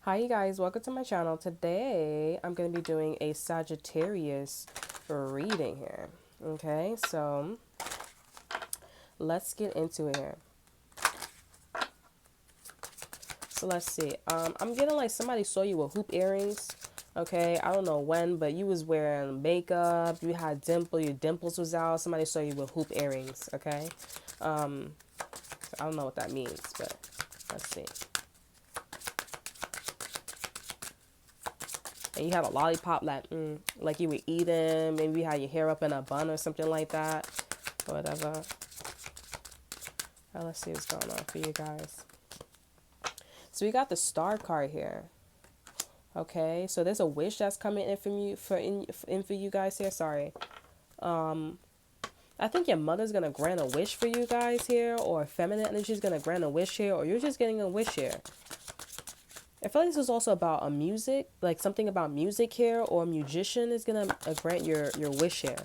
Hi you guys, welcome to my channel. Today I'm going to be doing a Sagittarius reading here. Okay, so let's get into it here. So let's see. I'm getting like somebody saw you with hoop earrings. Okay, I don't know when, but you was wearing makeup. You had your dimples was out. Somebody saw you with hoop earrings. Okay, so I don't know what that means, but let's see. And you had a lollipop like you were eating. Maybe you had your hair up in a bun or something like that, or whatever. Let's see what's going on for you guys. So we got the star card here. Okay, so there's a wish that's coming in from you for you guys here. Sorry. I think your mother's gonna grant a wish for you guys here, or feminine energy is gonna grant a wish here, or you're just getting a wish here. I feel like this is also about a music, like something about music here, or a musician is gonna grant your wish here.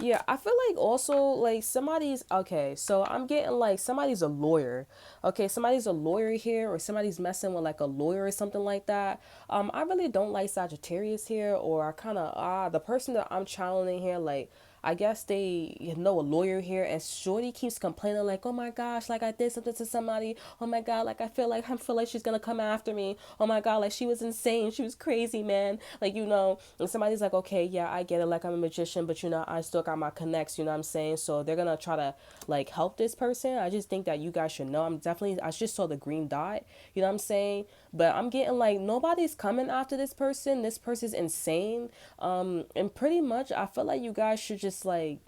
Yeah, I feel like also like somebody's okay, so I'm getting like somebody's a lawyer. Okay, somebody's a lawyer here or somebody's messing with like a lawyer or something like that. I really don't like Sagittarius here, or I kind of the person that I'm channeling here, like I guess they know a lawyer here, and Shorty keeps complaining like, "Oh my gosh, like I did something to somebody. Oh my god, like I feel like she's gonna come after me. Oh my god, like she was insane. She was crazy, man. Like and somebody's like, okay, yeah, I get it. Like I'm a magician, but I still got my connects. You know what I'm saying? So they're gonna try to like help this person. I just think that you guys should know. I just saw the green dot. You know what I'm saying? But I'm getting like nobody's coming after this person. This person's insane. And pretty much I feel like you guys should just like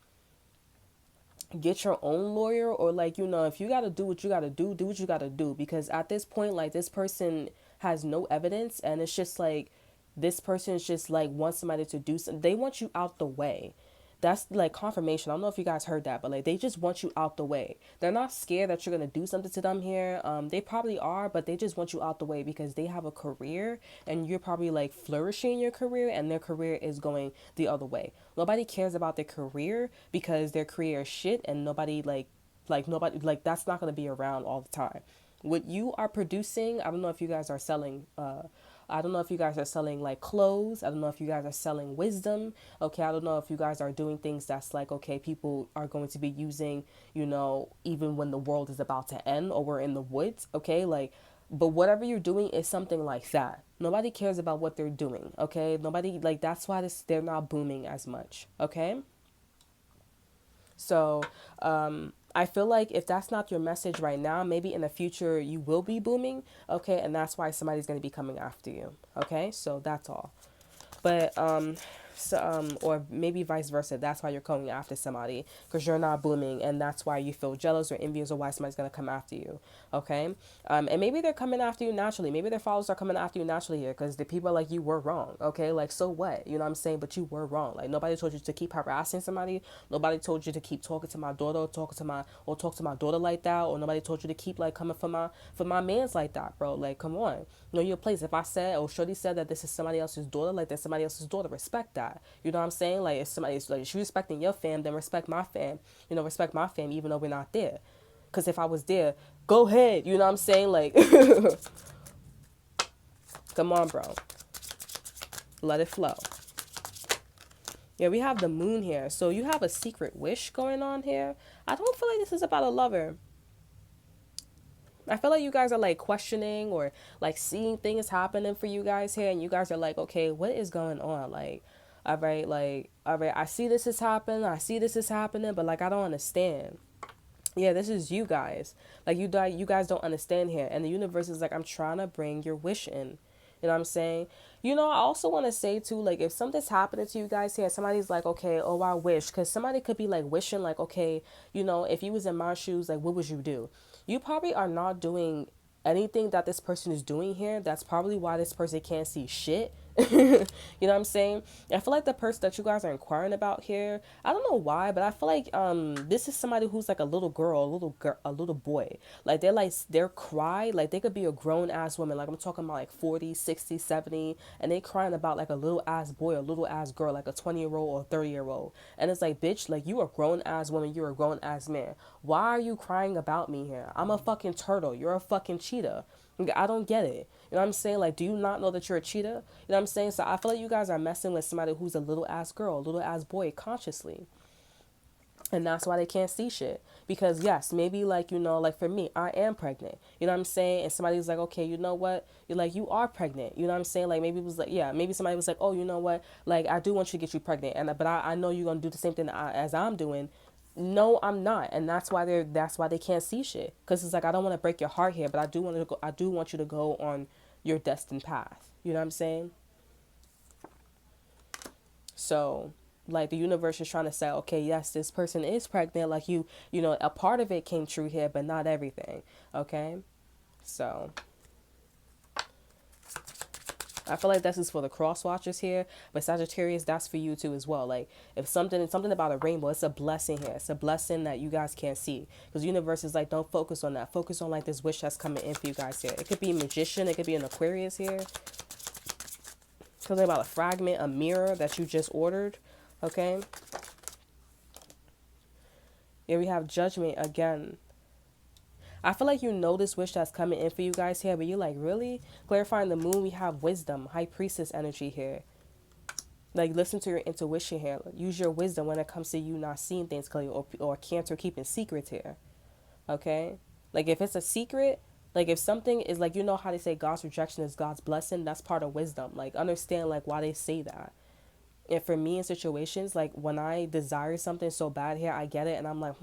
get your own lawyer, or like if you got to do what you got to do what you got to do, because at this point like this person has no evidence, and it's just like this person is just like wants somebody to do something. They want you out the way. That's like confirmation. I don't know if you guys heard that, but like they just want you out the way. They're not scared that you're gonna do something to them here. They probably are, but they just want you out the way because they have a career, and you're probably like flourishing in your career, and their career is going the other way. Nobody cares about their career because their career is shit, and nobody like that's not gonna be around all the time. What you are producing, I don't know if you guys are selling I don't know if you guys are selling like clothes. I don't know if you guys are selling wisdom. Okay, I don't know if you guys are doing things that's like, okay, people are going to be using, even when the world is about to end or we're in the woods. Okay, like, but whatever you're doing is something like that. Nobody cares about what they're doing. Okay, nobody, like, that's why they're not booming as much. Okay. So, I feel like if that's not your message right now, maybe in the future you will be booming, okay? And that's why somebody's going to be coming after you, okay? So that's all. But or maybe vice versa. That's why you're going after somebody because you're not blooming, and that's why you feel jealous or envious or why somebody's gonna come after you. Okay, and maybe they're coming after you naturally. Maybe their followers are coming after you naturally here because the people are like you were wrong. Okay, like so what? You know what I'm saying? But you were wrong. Like nobody told you to keep harassing somebody. Nobody told you to keep talking to my daughter, or talk to my daughter like that, or nobody told you to keep like coming for my man's like that, bro. Like come on, know your place. If I said or Shorty said that this is somebody else's daughter, like that's somebody else's daughter, respect that. You know what I'm saying? Like if somebody's like if you respecting your fam, then respect my fam. Respect my fam even though we're not there. Cause if I was there, go ahead. You know what I'm saying? Like come on, bro. Let it flow. Yeah, we have the moon here. So you have a secret wish going on here. I don't feel like this is about a lover. I feel like you guys are like questioning or like seeing things happening for you guys here, and you guys are like, okay, what is going on? All right, I see this is happening, I see this is happening, but like I don't understand. Yeah, this is you guys. Like you guys don't understand here, and the universe is like, I'm trying to bring your wish in. You know what I'm saying? I also want to say too, like if something's happening to you guys here, somebody's like, okay, oh, I wish, because somebody could be like wishing, like, okay, if you was in my shoes, like, what would you do? You probably are not doing anything that this person is doing here. That's probably why this person can't see shit. You know what I'm saying? I feel like the person that you guys are inquiring about here, I don't know why, but I feel like this is somebody who's like a little girl, a little boy. Like they're cry, like they could be a grown ass woman. Like I'm talking about like 40, 60, 70, and they crying about like a little ass boy, a little ass girl, like a 20-year-old or 30-year-old. And it's like, bitch, like you a grown ass woman, you're a grown ass man. Why are you crying about me here? I'm a fucking turtle. You're a fucking cheetah. I don't get it. You know what I'm saying? Like, do you not know that you're a cheetah? You know what I'm saying? So I feel like you guys are messing with somebody who's a little ass girl, a little ass boy consciously. And that's why they can't see shit. Because yes, maybe like, you know, like for me, I am pregnant. You know what I'm saying? And somebody's like, okay, you know what? You're like, you are pregnant. You know what I'm saying? Like maybe it was like, yeah, maybe somebody was like, oh, you know what? Like I do want you to get you pregnant. And but I know you're gonna do the same thing as I'm doing. No, I'm not, and that's why they can't see shit. Cause it's like I don't want to break your heart here, but I do want you to go on your destined path. You know what I'm saying? So, like the universe is trying to say, okay, yes, this person is pregnant. Like you know, a part of it came true here, but not everything. Okay, so I feel like this is for the cross watchers here, but Sagittarius, that's for you too as well. Like if something about a rainbow, it's a blessing here. It's a blessing that you guys can't see because the universe is like, don't focus on that. Focus on like this wish that's coming in for you guys here. It could be a magician, it could be an Aquarius here. Something about a fragment, a mirror that you just ordered. Okay. Here we have judgment again. I feel like you know this wish that's coming in for you guys here, but you're like, really? Clarifying the moon, we have wisdom, high priestess energy here. Like, listen to your intuition here. Use your wisdom when it comes to you not seeing things clearly or Cancer keeping secrets here. Okay? Like, if it's a secret, like, if something is like, you know how they say God's rejection is God's blessing? That's part of wisdom. Like, understand, like, why they say that. And for me in situations, like, when I desire something so bad here, I get it, and I'm like,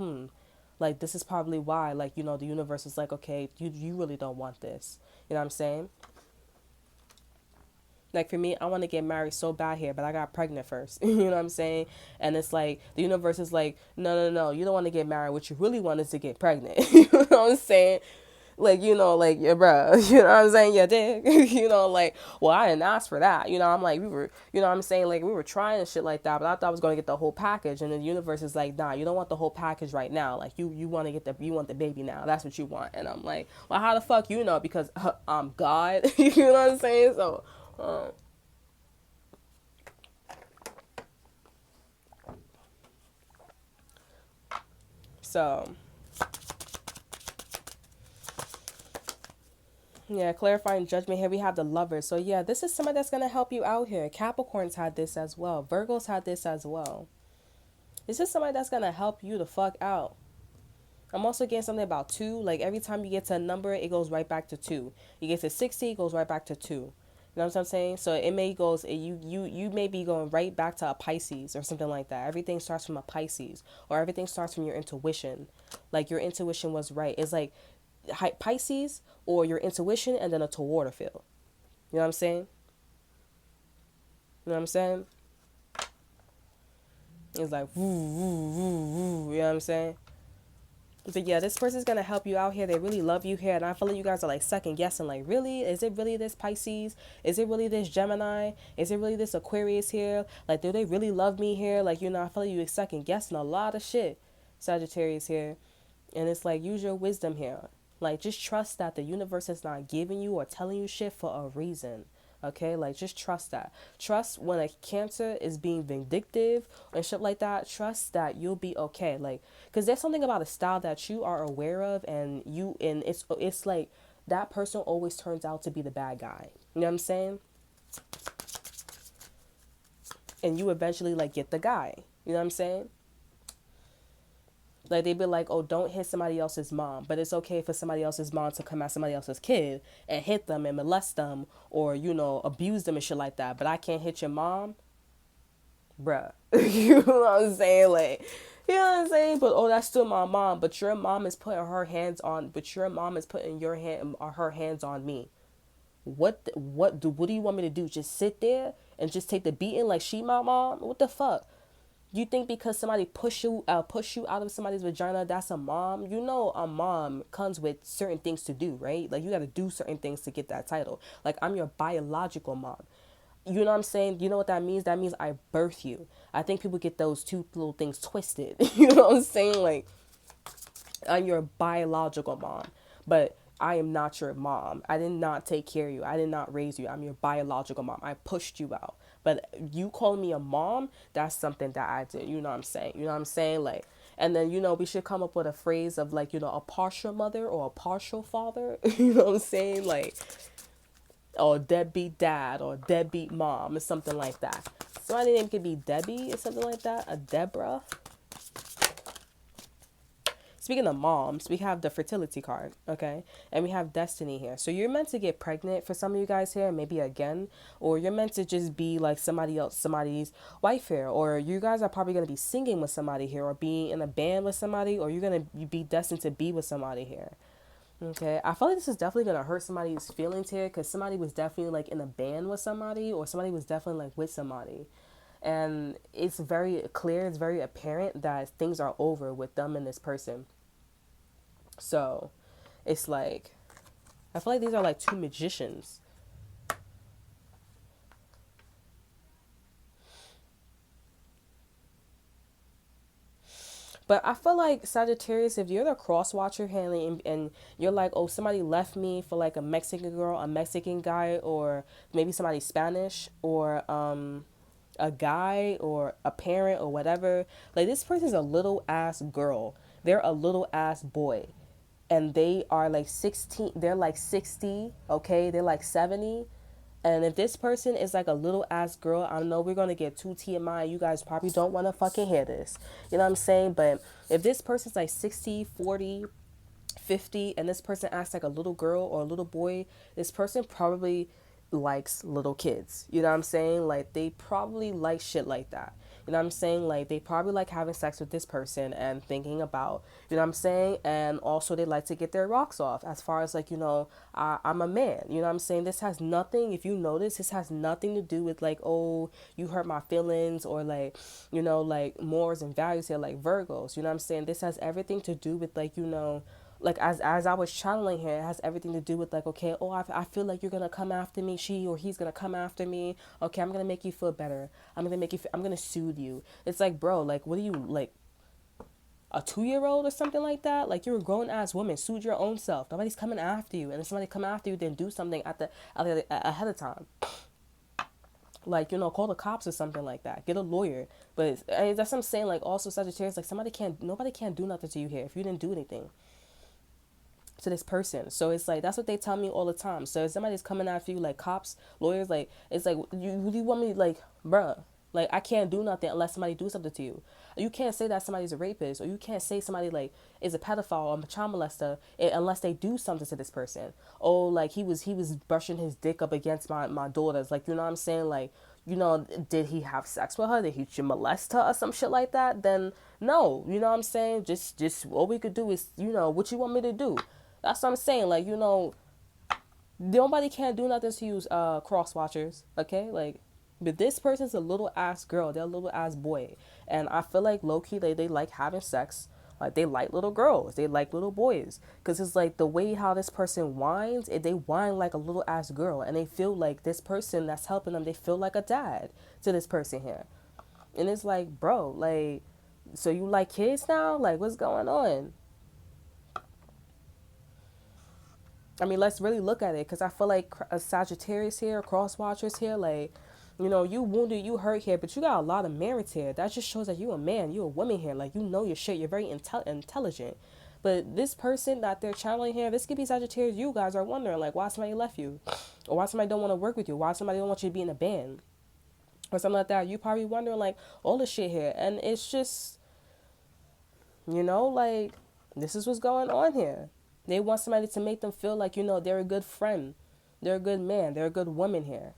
like, this is probably why, like, you know, the universe is like, okay, you really don't want this. You know what I'm saying? Like for me, I want to get married so bad here, but I got pregnant first. You know what I'm saying? And it's like the universe is like, no, no, no, you don't want to get married. What you really want is to get pregnant. You know what I'm saying? Like, you know, like, yeah, bruh, you know what I'm saying? Yeah, dick. You know, like, well, I didn't ask for that. You know, I'm like, we were, you know what I'm saying? Like, we were trying and shit like that, but I thought I was going to get the whole package. And the universe is like, nah, you don't want the whole package right now. Like, you want to you want the baby now. That's what you want. And I'm like, well, how the fuck you know? Because I'm God. You know what I'm saying? So, so yeah, clarifying judgment here. We have the lovers. So yeah, this is somebody that's gonna help you out here. Capricorns had this as well. Virgos had this as well. This is somebody that's gonna help you the fuck out. I'm also getting something about two. Like every time you get to a number, it goes right back to two. You get to 60, it goes right back to two. You know what I'm saying? So it may goes you may be going right back to a Pisces or something like that. Everything starts from a Pisces or everything starts from your intuition. Like your intuition was right. It's like Pisces or your intuition and then a Toward field. You know what I'm saying? You know what I'm saying? It's like woo woo woo woo. You know what I'm saying? But yeah, this person's gonna help you out here. They really love you here, and I feel like you guys are like second guessing. Like, really, is it really this Pisces? Is it really this Gemini? Is it really this Aquarius here? Like, do they really love me here? Like, you know, I feel like you second guessing a lot of shit, Sagittarius here, and it's like use your wisdom here. Like, just trust that the universe is not giving you or telling you shit for a reason. Okay, like just trust that. Trust when a Cancer is being vindictive and shit like that. Trust that you'll be okay. Like, cause there's something about a style that you are aware of, and it's like that person always turns out to be the bad guy. You know what I'm saying? And you eventually like get the guy. You know what I'm saying? Like they'd be like, oh, don't hit somebody else's mom, but it's okay for somebody else's mom to come at somebody else's kid and hit them and molest them or, you know, abuse them and shit like that. But I can't hit your mom, bruh. You know what I'm saying? Like, you know what I'm saying? But oh, that's still my mom. But your mom is putting her hands on. But your mom is putting your hand or her hands on me. What do you want me to do? Just sit there and just take the beating like she my mom? What the fuck? You think because somebody push you out of somebody's vagina, that's a mom? You know a mom comes with certain things to do, right? Like you got to do certain things to get that title. Like I'm your biological mom. You know what I'm saying? You know what that means? That means I birth you. I think people get those two little things twisted. You know what I'm saying? Like, I'm your biological mom, but I am not your mom. I did not take care of you. I did not raise you. I'm your biological mom. I pushed you out. But you calling me a mom, that's something that I did. You know what I'm saying? You know what I'm saying? Like, and then, we should come up with a phrase of like, a partial mother or a partial father. You know what I'm saying? Like, or deadbeat dad or deadbeat mom or something like that. Somebody's name could be Debbie or something like that. A Deborah. Speaking of moms, we have the fertility card, okay? And we have destiny here. So you're meant to get pregnant for some of you guys here, maybe again, or you're meant to just be like somebody else, somebody's wife here, or you guys are probably going to be singing with somebody here, or being in a band with somebody, or you're going to be destined to be with somebody here. Okay, I feel like this is definitely gonna hurt somebody's feelings here because somebody was definitely like in a band with somebody, or somebody was definitely like with somebody, and it's very clear, it's very apparent that things are over with them and this person. So it's like, I feel like these are like two magicians. But I feel like Sagittarius, if you're the cross watcher handling and you're like, oh, somebody left me for like a Mexican girl, a Mexican guy, or maybe somebody Spanish, or a guy, or a parent, or whatever. Like, this person's a little ass girl. They're a little ass boy. And they are like 16, they're like 60, okay? They're like 70. And if this person is like a little ass girl, I know we're gonna get too TMI. You guys probably don't wanna fucking hear this. You know what I'm saying? But if this person's like 60, 40, 50, and this person acts like a little girl or a little boy, this person probably likes little kids. You know what I'm saying? Like, they probably like shit like that. You know what I'm saying? Like, they probably like having sex with this person and thinking about, you know what I'm saying? And also, they like to get their rocks off as far as, like, I'm a man. You know what I'm saying? This has nothing, if you notice, this has nothing to do with, like, oh, you hurt my feelings, or, like, like morals and values here, like Virgos. You know what I'm saying? This has everything to do with, like, like as I was channeling here, it has everything to do with like, okay, oh, I feel like you're gonna come after me, she or he's gonna come after me. Okay, I'm gonna make you feel better. I'm gonna soothe you. It's like, bro, like, what are you, like, a 2-year-old or something like that? Like, you're a grown ass woman. Soothe your own self. Nobody's coming after you. And if somebody come after you, then do something ahead of time. Like, call the cops or something like that. Get a lawyer. But that's what I'm saying. Like, also Sagittarius, like, nobody can't do nothing to you here if you didn't do anything to this person. So it's like, that's what they tell me all the time. So if somebody's coming after you, like cops, lawyers, like, it's like, you want me, like, bruh, like, I can't do nothing unless somebody do something to you. You can't say that somebody's a rapist, or you can't say somebody like is a pedophile or a child molester unless they do something to this person. Oh, like, he was brushing his dick up against my daughters. Like, you know what I'm saying? Like, did he have sex with her? Did he molest her or some shit like that? Then no, you know what I'm saying? Just all we could do is, what you want me to do? That's what I'm saying. Like, nobody can do nothing to use cross watchers, okay? Like, but this person's a little ass girl, they're a little ass boy. And I feel like low key they like having sex. Like, they like little girls, they like little boys. Cause it's like the way how this person whines, they whine like a little ass girl, and they feel like this person that's helping them, they feel like a dad to this person here. And it's like, bro, like, so you like kids now? Like, what's going on? I mean, let's really look at it, because I feel like a Sagittarius here, cross watchers here, like, you wounded, you hurt here, but you got a lot of merits here. That just shows that you a man, you a woman here. Like, you know your shit. You're very intelligent. But this person that they're channeling here, this could be Sagittarius. You guys are wondering, like, why somebody left you, or why somebody don't want to work with you, why somebody don't want you to be in a band, or something like that. You probably wondering, like, all this shit here, and it's just, like, this is what's going on here. They want somebody to make them feel like, they're a good friend, they're a good man, they're a good woman here.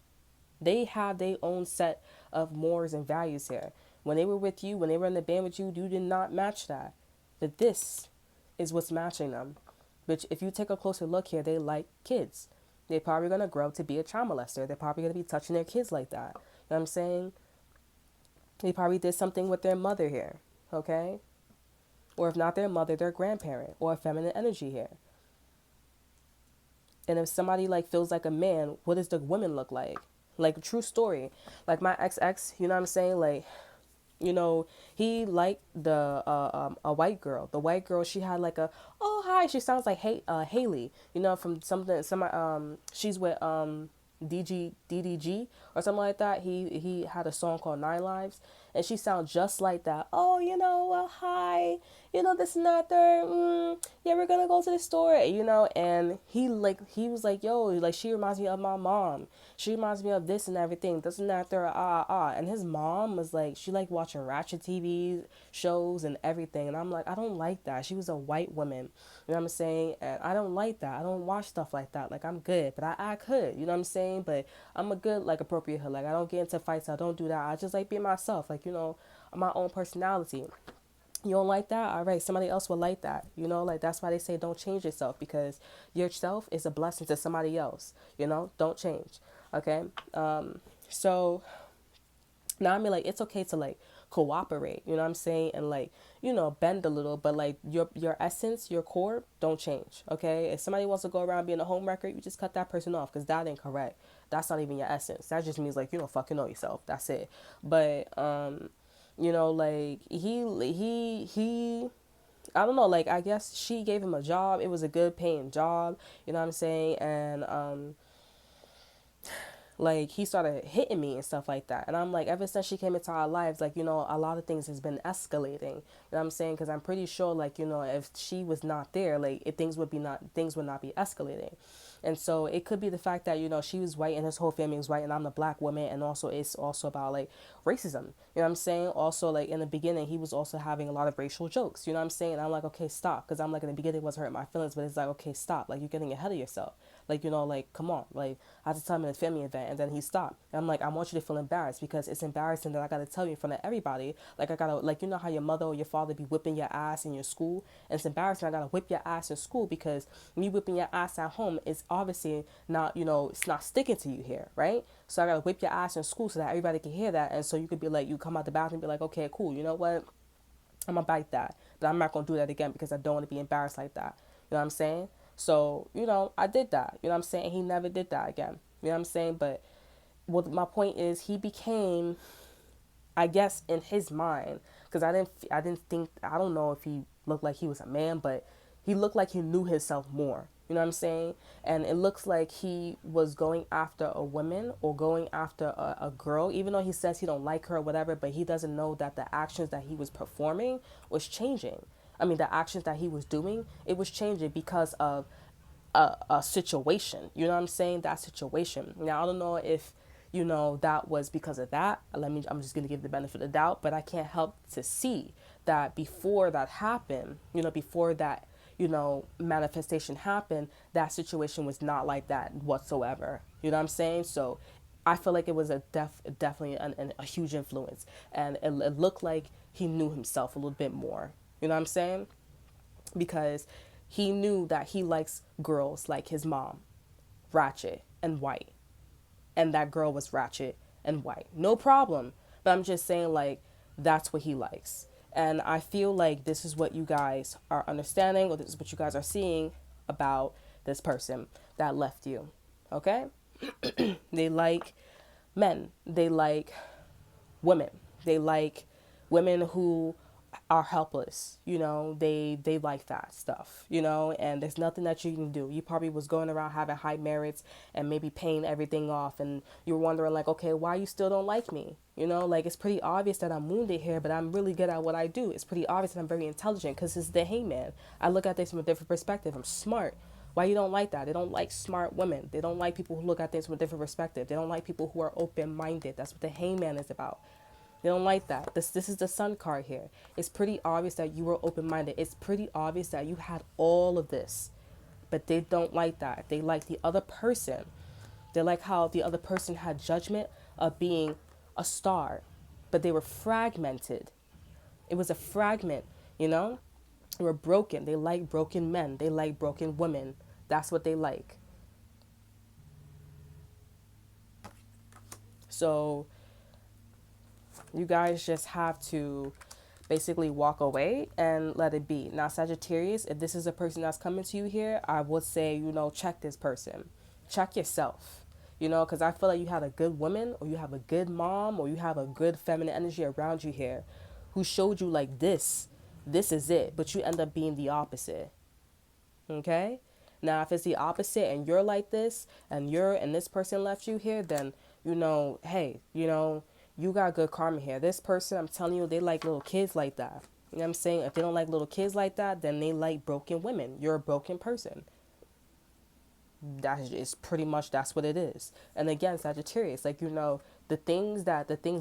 They have their own set of morals and values here. When they were with you, when they were in the band with you, you did not match that. But this is what's matching them. But if you take a closer look here, they like kids. They're probably going to grow to be a child molester. They're probably going to be touching their kids like that. You know what I'm saying? They probably did something with their mother here, okay? Or if not their mother, their grandparent, or a feminine energy here. And if somebody like feels like a man, what does the woman look like? Like, true story. Like, my ex, you know what I'm saying? Like, you know, he liked a white girl. The white girl, she had like a, oh hi, she sounds like Haley, you know, from she's with DDG or something like that. He had a song called Nine Lives, and she sounds just like that. Oh, you know, well, hi, you know, this and that, third, yeah, we're gonna go to the store, you know. And he was like, yo, like, she reminds me of my mom. She reminds me of this and everything, this and that, third, And his mom was like, she liked watching ratchet TV shows and everything. And I'm like, I don't like that. She was a white woman, you know what I'm saying? And I don't like that. I don't watch stuff like that. Like, I'm good, but I could, you know what I'm saying? But I'm a good, like, appropriate hood. Like, I don't get into fights. I don't do that. I just like being myself, like, you know, my own personality. You don't like that? All right, somebody else will like that. You know, like, that's why they say don't change yourself, because yourself is a blessing to somebody else. You know, don't change. Okay. So now, I mean, like, it's okay to, like, cooperate, you know what I'm saying, and, like, you know, bend a little, but, like, your essence, your core, don't change. Okay, if somebody wants to go around being a homewrecker, you just cut that person off, because that ain't correct. That's not even your essence. That just means, like, you don't fucking know yourself. That's it. But you know, like, he I don't know, like, I guess she gave him a job. It was a good paying job, you know what I'm saying? And like, he started hitting me and stuff like that. And I'm like, ever since she came into our lives, like, you know, a lot of things has been escalating, you know what I'm saying? Because I'm pretty sure, like, you know, if she was not there, like, things would not be escalating. And so it could be the fact that, you know, she was white and his whole family was white, and I'm the black woman. And also, it's also about, like, racism, you know what I'm saying? Also, like, in the beginning, he was also having a lot of racial jokes, you know what I'm saying? And I'm like, okay, stop. Because I'm like, in the beginning, it wasn't hurting my feelings, but it's like, okay, stop. Like, you're getting ahead of yourself. Like, you know, like, come on. Like, I had to tell him in a family event, and then he stopped. And I'm like, I want you to feel embarrassed, because it's embarrassing that I got to tell you in front of everybody. Like, I got to, like, you know how your mother or your father be whipping your ass in your school? And it's embarrassing. I got to whip your ass in school, because me whipping your ass at home is obviously not, you know, it's not sticking to you here, right? So I got to whip your ass in school so that everybody can hear that. And so you could be like, you come out the bathroom and be like, okay, cool. You know what? I'm gonna bite that, but I'm not gonna do that again, because I don't want to be embarrassed like that. You know what I'm saying? So, you know, I did that. You know what I'm saying? He never did that again. You know what I'm saying? But what my point is, he became, I guess, in his mind, because I didn't think, I don't know if he looked like he was a man, but he looked like he knew himself more. You know what I'm saying? And it looks like he was going after a woman, or going after a girl, even though he says he don't like her or whatever, but he doesn't know that the actions that he was performing was changing. I mean, the actions that he was doing, it was changing because of a situation. You know what I'm saying? That situation. Now, I don't know if, you know, that was because of that. I'm just going to give the benefit of the doubt, but I can't help to see that before that happened, you know, before that, you know, manifestation happened, that situation was not like that whatsoever. You know what I'm saying? So I feel like it was definitely a huge influence, and it looked like he knew himself a little bit more. You know what I'm saying? Because he knew that he likes girls like his mom, ratchet and white, and that girl was ratchet and white. No problem. But I'm just saying, like, that's what he likes. And I feel like this is what you guys are understanding, or this is what you guys are seeing about this person that left you. Okay? They like men. They like women. They like women who are helpless. You know, they like that stuff, you know, and there's nothing that you can do. You probably was going around having high merits and maybe paying everything off, and you're wondering, like, okay, why you still don't like me? You know, like, it's pretty obvious that I'm wounded here, but I'm really good at what I do. It's pretty obvious that I'm very intelligent, because it's the hangman. I look at things from a different perspective. I'm smart. Why you don't like that? They don't like smart women. They don't like people who look at things from a different perspective. They don't like people who are open-minded. That's what the hangman is about. They don't like that. This is the sun card here. It's pretty obvious that you were open-minded. It's pretty obvious that you had all of this. But they don't like that. They like the other person. They like how the other person had judgment of being a star, but they were fragmented. It was a fragment, you know? They were broken. They like broken men. They like broken women. That's what they like. So you guys just have to basically walk away and let it be. Now, Sagittarius, if this is a person that's coming to you here, I would say, you know, check this person. Check yourself. You know, because I feel like you had a good woman, or you have a good mom, or you have a good feminine energy around you here who showed you like this is it, but you end up being the opposite. Okay? Now, if it's the opposite and you're like this and this person left you here, then hey, you got good karma here. This person, I'm telling you, they like little kids like that. You know what I'm saying? If they don't like little kids like that, then they like broken women. You're a broken person. That is pretty much, that's what it is. And again, Sagittarius, like, the things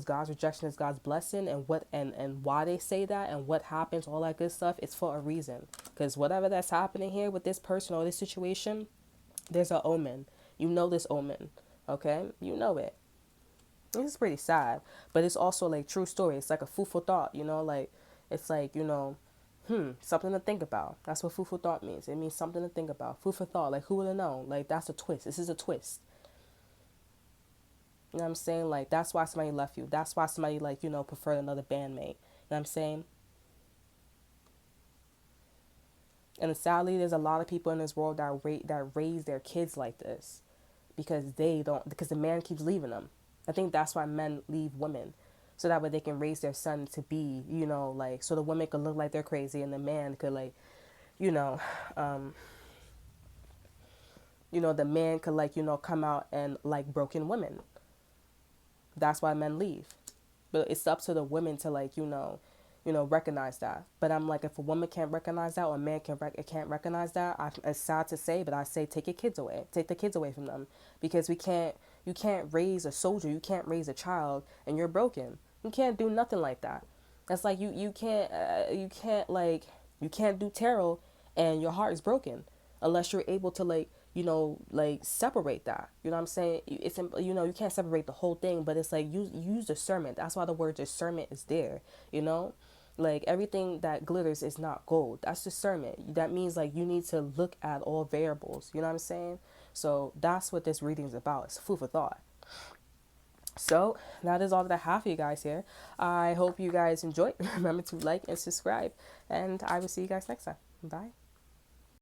God's rejection is God's blessing, and what and why they say that and what happens, all that good stuff, it's for a reason. Because whatever that's happening here with this person or this situation, there's an omen. You know this omen. Okay? You know it. This is pretty sad, but it's also like true story. It's like a food for thought, like it's like, something to think about. That's what food for thought means. It means something to think about. Food for thought. Like, who would have known? Like, that's a twist. This is a twist. You know what I'm saying? Like, that's why somebody left you. That's why somebody, like, preferred another bandmate. You know what I'm saying? And sadly, there's a lot of people in this world that raise their kids like this because because the man keeps leaving them. I think that's why men leave women. So that way they can raise their son to be, like, so the woman could look like they're crazy and the man could, like, you know, um, the man could, like, come out and like broken women. That's why men leave. But it's up to the women to, like, recognize that. But I'm like, if a woman can't recognize that, or a man can't recognize that, it's sad to say, but I say take your kids away. Take the kids away from them, because you can't raise a soldier, you can't raise a child, and you're broken. You can't do nothing like that. That's like you can't do tarot, and your heart is broken, unless you're able to, like, like separate that. You know what I'm saying? It's, you can't separate the whole thing, but it's like use discernment. That's why the word discernment is there. Like, everything that glitters is not gold. That's discernment. That means, like, you need to look at all variables. You know what I'm saying? So that's what this reading is about. It's food for thought. So that is all that I have for you guys here. I hope you guys enjoyed. Remember to like and subscribe, and I will see you guys next time. Bye.